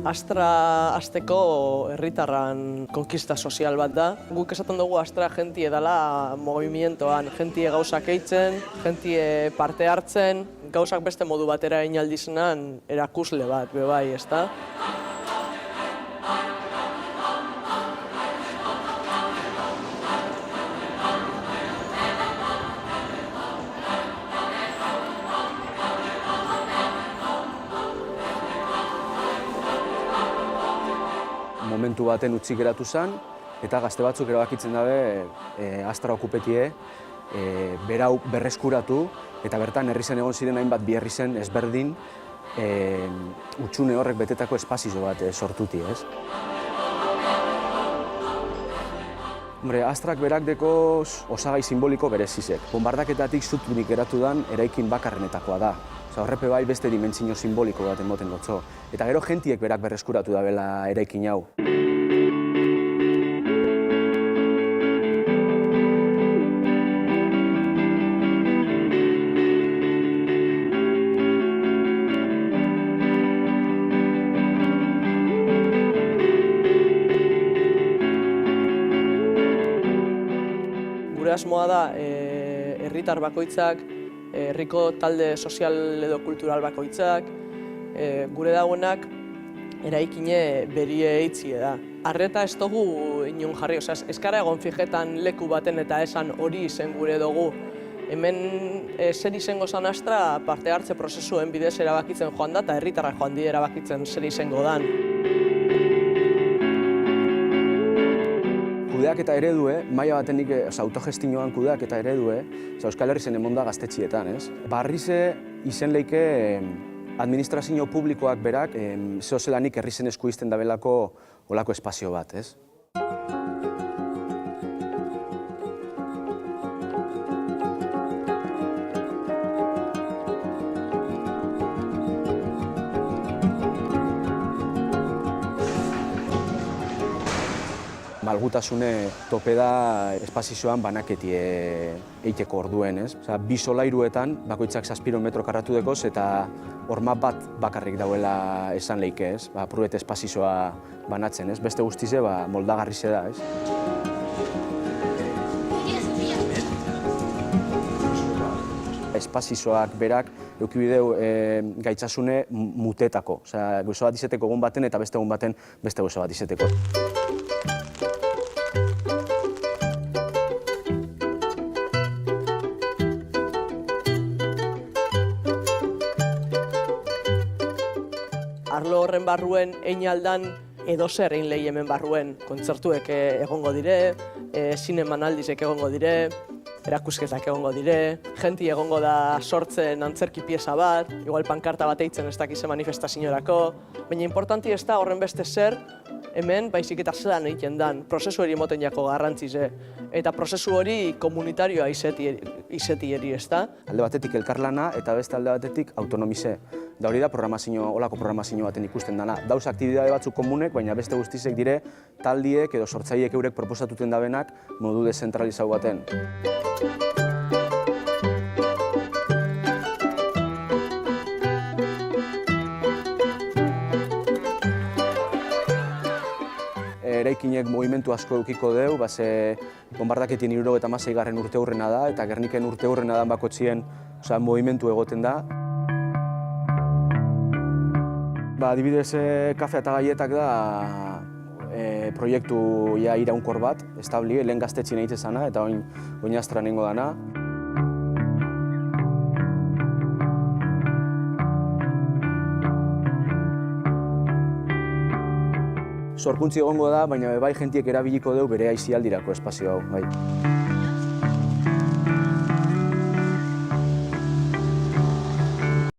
Astra hasteko herritarran konkista sozial bat da. Guk esaten dugu Astra jentie dela movimientoan, jentie gauzak eitzen, jentie parte hartzen, gauzak beste modu batera egin aldizenan erakusle bat, bai, ezta? Momentu baten utzi geratu zen, eta gazte batzuk erabakitzen dabe Astra okupetie berau berreskuratu, eta bertan herrizen egon ziren hainbat bi herrizen ezberdin hutsune horrek betetako espazio bat sortuti, ez? Hombre, Astrak berak dekoz osagai simboliko berezizek. Bombardaketatik zutunik geratu dan eraikin bakarrenetakoa da. Horrepe bai beste dimentsio simboliko bat emoten gotzo. Eta gero jentiek berak berreskuratu dabela eraikin hau. Gure asmoa da herritar bakoitzak, herriko talde sozial edo kultural bakoitzak, gure dagoenak eraikine berie eitzie da. Arreta ez dugu inon jarri, ez gara egon fijetan leku baten eta esan hori izen gure dugu. Hemen zer izango zan Astra parte hartze prozesuen bidez erabakitzen joan da eta herritarrak joan di erabakitzen zer izango dan. Kudeaketa eredue, maila batenik autogestioan kudeaketa eredue, Euskal Herri zen emonda gaztetxietan, ez? Barrize izen leike administrazio publikoak berak zehozelanik herri zen esku izten dabelako olako espazio bat, ez? Malgutasune tope da espazioan banaketi eiteko orduen, ez? Bi solairuetan, bakoitzak 700 metro karratu dekoz eta horma bat bakarrik dauela esan leike, ez? Pruet espazioa banatzen, ez? Beste guztize, moldagarrize da, ez? Espazioak berak eukibideu gaitzasune mutetako. Gauza bat izeteko egun baten eta beste egun baten beste gauza bat izeteko. Arlo horren barruen ein aldan edozer egin lehi hemen barruen. Kontzertuek egongo dire, zinemanaldizek egongo dire, erakusketak egongo dire, jenti egongo da sortzen antzerki pieza bat, igual pankarta bat eitzen ez dakize manifestaziorako, baina importanti ez da horren beste zer, hemen baizik eta zelan egiten dan, prozesu hori emoten jako garrantzize. Eta prozesu hori komunitarioa izeti eri, ez da? Alde batetik elkarlana eta beste alde batetik autonomize. Da hori da olako programazio baten ikusten dana. Dauz aktibidade batzuk komunek, baina beste guztizek dire taldiek edo sortzaileek eurek proposatuten dabenak modu dezentralizau baten. Eraikinek movimentu asko eukiko deu, bombardaketien 76. urte hurrena da, eta Gerniken urte hurrena dan bakotzien movimentu egoten da. Adibidez, kafe eta gaietak da proiektu iraunkor bat, establi, lehen gaztetxien egite zana, eta oin Astra nengo dana. Sorkuntzi egongo da, baina bai jentiek erabiliko deu bere aizialdirako espazio hau.